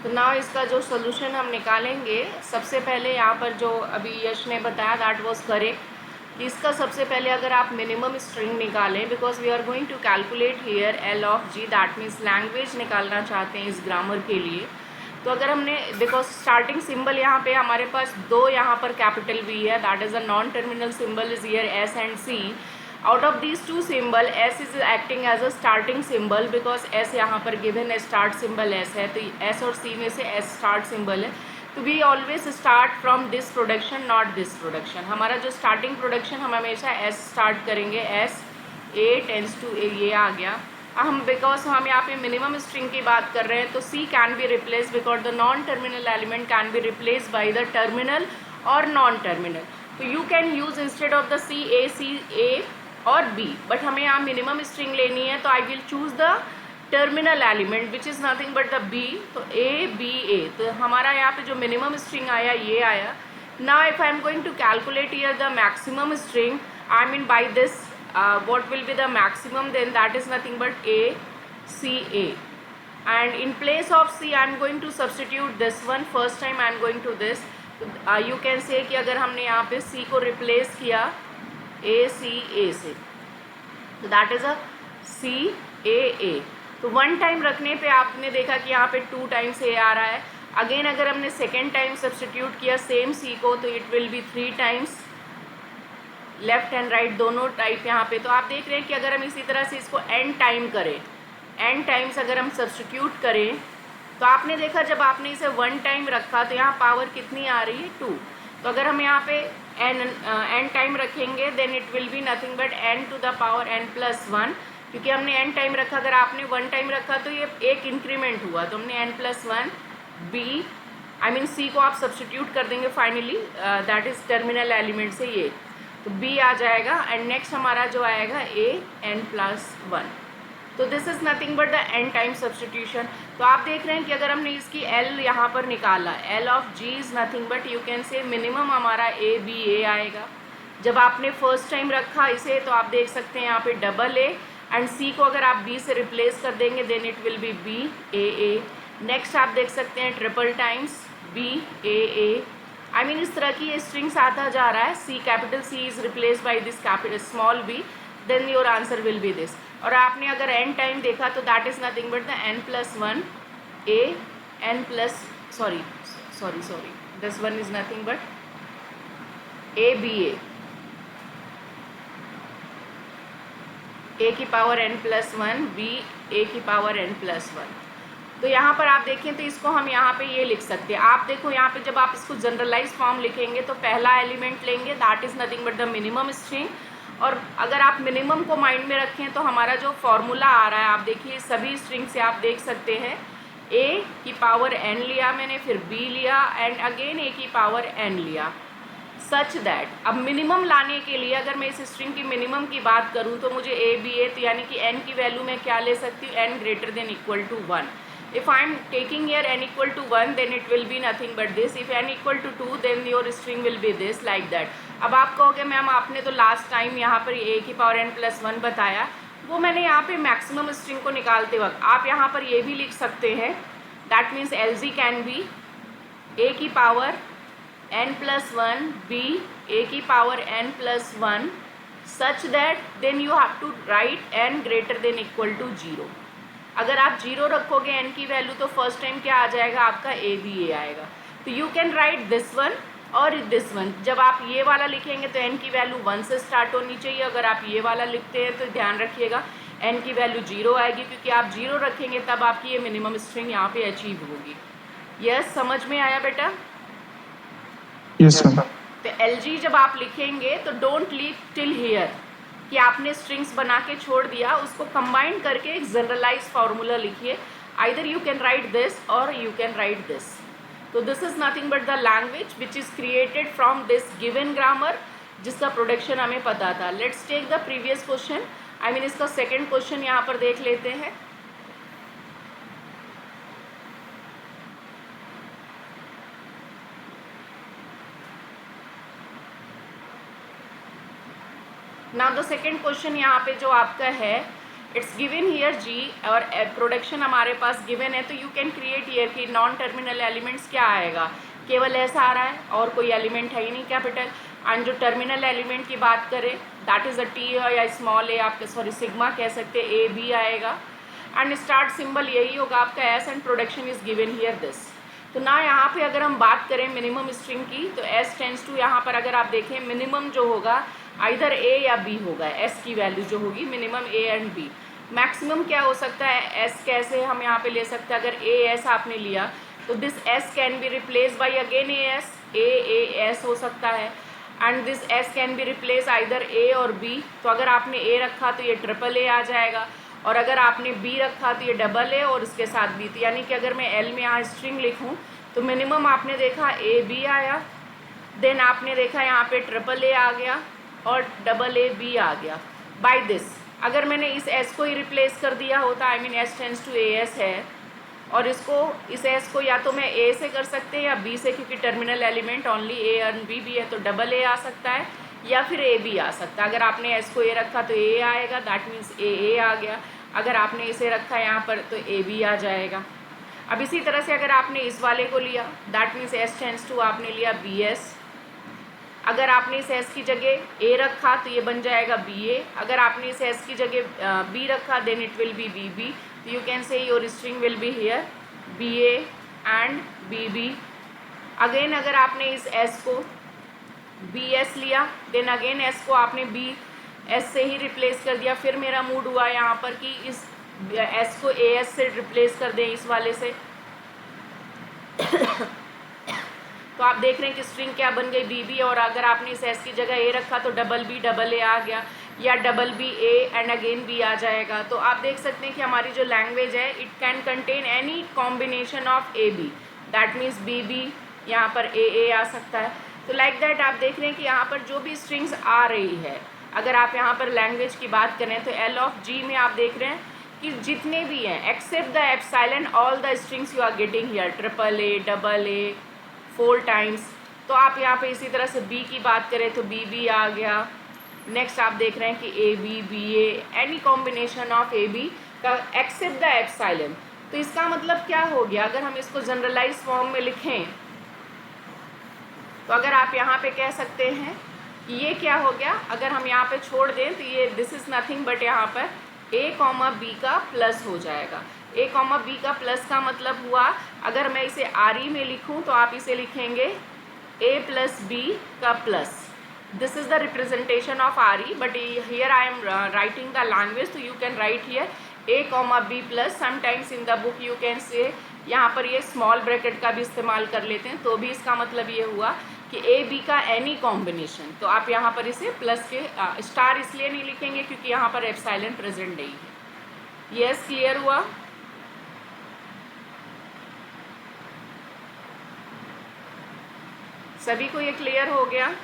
तो नाउ इसका जो सोल्यूशन हम निकालेंगे, सबसे पहले यहाँ पर जो अभी यश ने बताया दैट वाज करेक्ट। इसका सबसे पहले अगर आप मिनिमम स्ट्रिंग निकालें, because we are going to calculate here L of G, that means language निकालना चाहते हैं इस ग्रामर के लिए। तो अगर हमने, बिकॉज स्टार्टिंग सिंबल यहाँ पे हमारे पास दो यहाँ पर कैपिटल वी है, that is a non terminal symbol is here S and C. Out of these two symbol S is acting as a starting symbol, because S यहाँ पर गिवन है, स्टार्ट सिंबल एस है, तो S और सी में से S start symbol है। तो we always start from this production, not this production. हमारा जो स्टार्टिंग प्रोडक्शन हम हमेशा एस स्टार्ट करेंगे, S A tends to A, ये आ गया। हम बिकॉज हम यहाँ पे मिनिमम स्ट्रिंग की बात कर रहे हैं, तो C can be replace because the non terminal element can be replace by the terminal और नॉन टर्मिनल। तो you can use instead of the C A और बी, बट हमें यहाँ मिनिमम स्ट्रिंग लेनी है, तो I will choose the terminal element which is nothing but the B. तो A B ए, तो हमारा यहाँ पे जो मिनिमम स्ट्रिंग आया ये आया। Now if I am going to calculate here the maximum string, I mean by this what will be the maximum, then that is nothing but a c a, and in place of c I am going to substitute this one. First time I am going to this, you can say कि अगर हमने यहाँ पे c को replace किया a c a से, तो that is a c a a। तो वन टाइम रखने पे आपने देखा कि यहाँ पे टू टाइम्स a आ रहा है। अगेन अगर हमने सेकेंड टाइम सब्सटीट्यूट किया सेम c को, तो it will B three times, left and right दोनों टाइप यहाँ पे। तो आप देख रहे हैं कि अगर हम इसी तरह से इसको n टाइम करें, n टाइम्स अगर हम सब्सटीट्यूट करें, तो आपने देखा जब आपने इसे वन टाइम रखा तो यहाँ पावर कितनी आ रही है, टू। तो अगर हम यहाँ पे n टाइम रखेंगे, then it will be nothing but n to the power n plus one, क्योंकि हमने n टाइम रखा। अगर आपने वन टाइम रखा तो ये एक इंक्रीमेंट हुआ, तो हमने n plus one B, I mean c को आप सब्सटीट्यूट कर देंगे finally, that is terminal element से ये, तो b आ जाएगा। एंड नेक्स्ट हमारा जो आएगा a n प्लस वन। तो this is nothing but the n time substitution. तो आप देख रहे हैं कि अगर हमने इसकी l यहाँ पर निकाला, l of g is nothing but you can से मिनिमम हमारा a b a आएगा। जब आपने फर्स्ट टाइम रखा इसे, तो आप देख सकते हैं यहाँ पे डबल a, एंड c को अगर आप b से रिप्लेस कर देंगे, then it will be b a a। Next आप देख सकते हैं triple times b a a। I mean इस तरह की ये स्ट्रिंग्स आता जा रहा है, C capital C is replace by this capital small B, then your answer will be this. और आपने अगर n टाइम देखा तो that is nothing but the n plus one A n plus sorry this one is nothing but A B A की power n plus one, B A की power n plus one. तो यहाँ पर आप देखें तो इसको हम यहाँ पे ये लिख सकते हैं। आप देखो यहाँ पे जब आप इसको जनरलाइज फॉर्म लिखेंगे, तो पहला एलिमेंट लेंगे that is nothing but the minimum string, और अगर आप मिनिमम को माइंड में रखें तो हमारा जो फॉर्मूला आ रहा है, आप देखिए सभी स्ट्रिंग से आप देख सकते हैं, a की पावर n लिया मैंने, फिर b लिया, एंड अगेन a की पावर n लिया, सच दैट अब मिनिमम लाने के लिए अगर मैं इस स्ट्रिंग की मिनिमम की बात करूँ तो मुझे a b a, तो यानी कि n की वैल्यू मैं क्या ले सकती हूँ, n greater than equal to one. If I am taking here n equal to 1, then it will be nothing but this. If n equal to 2, then your string will be this, like that. अब आप कहोगे ma'am आपने तो last time यहाँ पर a की power n plus one बताया, वो मैंने यहाँ पे मैक्सिमम स्ट्रिंग को निकालते वक्त। आप यहाँ पर ये भी लिख सकते हैं, that means L G can be a की power n plus one, b a की power n plus one, such that then you have to write n greater than equal to zero. अगर आप जीरो रखोगे n की value, तो first time क्या आ जाएगा आपका a b a आएगा। तो you can write this one और दिस वन। जब आप ये वाला लिखेंगे तो n की वैल्यू वन से स्टार्ट होनी चाहिए। अगर आप ये वाला लिखते हैं तो ध्यान रखिएगा n की वैल्यू जीरो आएगी, क्योंकि आप जीरो रखेंगे तब आपकी ये मिनिमम स्ट्रिंग यहाँ पे अचीव होगी। यस, समझ में आया बेटा? Yes ma'am. तो एल जी जब आप लिखेंगे तो डोंट लीव टिल हियर कि आपने स्ट्रिंग्स बना के छोड़ दिया, उसको कंबाइन करके एक जनरलाइज फार्मूला लिखिए। Either you can write this or you can write this. तो this is nothing but the language which is created from this given grammar, जिसका प्रोडक्शन हमें पता था। Let's take the previous question, I mean इसका second question यहाँ पर देख लेते हैं। नाउ द सेकेंड क्वेश्चन यहाँ पे जो आपका है, इट्स गिवन हियर जी, और प्रोडक्शन हमारे पास गिवन है, तो यू कैन क्रिएट हियर कि नॉन टर्मिनल एलिमेंट्स क्या आएगा, केवल ऐसा आ रहा है और कोई एलिमेंट है ही नहीं कैपिटल। एंड जो टर्मिनल एलिमेंट की बात करें दैट इज़ अ टी या स्मॉल ए, आपके सॉरी सिग्मा कह सकते हैं, ए बी आएगा। एंड स्टार्ट सिंबल यही होगा आपका S, and production is given here this. तो ना यहाँ पे अगर हम बात करें मिनिमम स्ट्रिंग की, तो एस टेंस टू, यहाँ पर अगर आप देखें मिनिमम जो होगा आइदर ए या बी होगा, एस की वैल्यू जो होगी minimum A and B. Maximum क्या हो सकता है, एस कैसे हम यहाँ पे ले सकते हैं, अगर ए एस आपने लिया तो this S can be replace by again A S हो सकता है। And this S can be replace either A और बी, तो अगर आपने ए रखा तो ये ट्रिपल ए आ जाएगा, और अगर आपने बी रखा तो ये डबल ए और इसके साथ बी। तो यानी कि अगर मैं एल में यहाँ स्ट्रिंग लिखूँ तो मिनिमम आपने देखा ए बी आया, देन आपने देखा यहाँ पे ट्रिपल ए आ गया और डबल ए बी आ गया। बाय दिस अगर मैंने इस एस को ही रिप्लेस कर दिया होता, I mean S tends to A S है, और इसको इस एस को या तो मैं ए से कर सकते हैं या बी से, क्योंकि terminal element only A and B भी है, तो डबल ए आ सकता है या फिर ए बी आ सकता है। अगर आपने एस को ए रखा तो ए आएगा, दैट मीन्स ए आ गया। अगर आपने इसे रखा यहाँ पर तो ए बी आ जाएगा। अब इसी तरह से अगर आपने इस वाले को लिया that means S tends to आपने लिया बी एस, अगर आपने इस एस की जगह ए रखा तो ये बन जाएगा बी ए, अगर आपने इस एस की जगह बी रखा then it will be B B. तो you can say your string will be here B A and B B. Again अगर आपने इस एस को बी एस लिया देन अगेन एस को आपने बी एस से ही रिप्लेस कर दिया, फिर मेरा मूड हुआ यहाँ पर कि इस एस को ए एस से रिप्लेस कर दें इस वाले से तो आप देख रहे हैं कि स्ट्रिंग क्या बन गई बी बी, और अगर आपने इस एस की जगह ए रखा तो डबल बी डबल ए आ गया, या double B A and again B आ जाएगा। तो आप देख सकते हैं कि हमारी जो लैंग्वेज है it can contain any combination of A B, that means B B, यहाँ पर ए आ सकता है। तो लाइक दैट आप देख रहे हैं कि यहाँ पर जो भी स्ट्रिंग्स आ रही है, अगर आप यहाँ पर लैंग्वेज की बात करें तो एल ऑफ जी में आप देख रहे हैं कि जितने भी हैं except the epsilon all the strings you are getting here, triple A double A 4 times. तो आप यहाँ पे इसी तरह से बी की बात करें तो बी बी आ गया। नेक्स्ट आप देख रहे हैं कि A B A, any combination of A B का एक्सेप्ट द एप्सिलॉन। तो इसका मतलब क्या हो गया, अगर हम इसको जनरलाइज फॉर्म में लिखें तो अगर आप यहाँ पे कह सकते हैं कि ये क्या हो गया, अगर हम यहाँ पे छोड़ दें तो ये दिस इज़ नथिंग बट यहाँ पर ए कॉमा बी का प्लस हो जाएगा। ए कॉमा बी का प्लस का मतलब हुआ, अगर मैं इसे आर ई में लिखूं तो आप इसे लिखेंगे ए प्लस बी का plus. This is the representation of R E, but here I am writing the language, तो you can write here A comma B plus. Sometimes in the book you can say, यहाँ पर ये small bracket का भी इस्तेमाल कर लेते हैं, तो भी इसका मतलब ये हुआ कि ए बी का एनी कॉम्बिनेशन। तो आप यहाँ पर इसे प्लस के स्टार इसलिए नहीं लिखेंगे क्योंकि यहाँ पर एप्सिलॉन प्रेजेंट नहीं है। यस, क्लियर हुआ? सभी को ये क्लियर हो गया?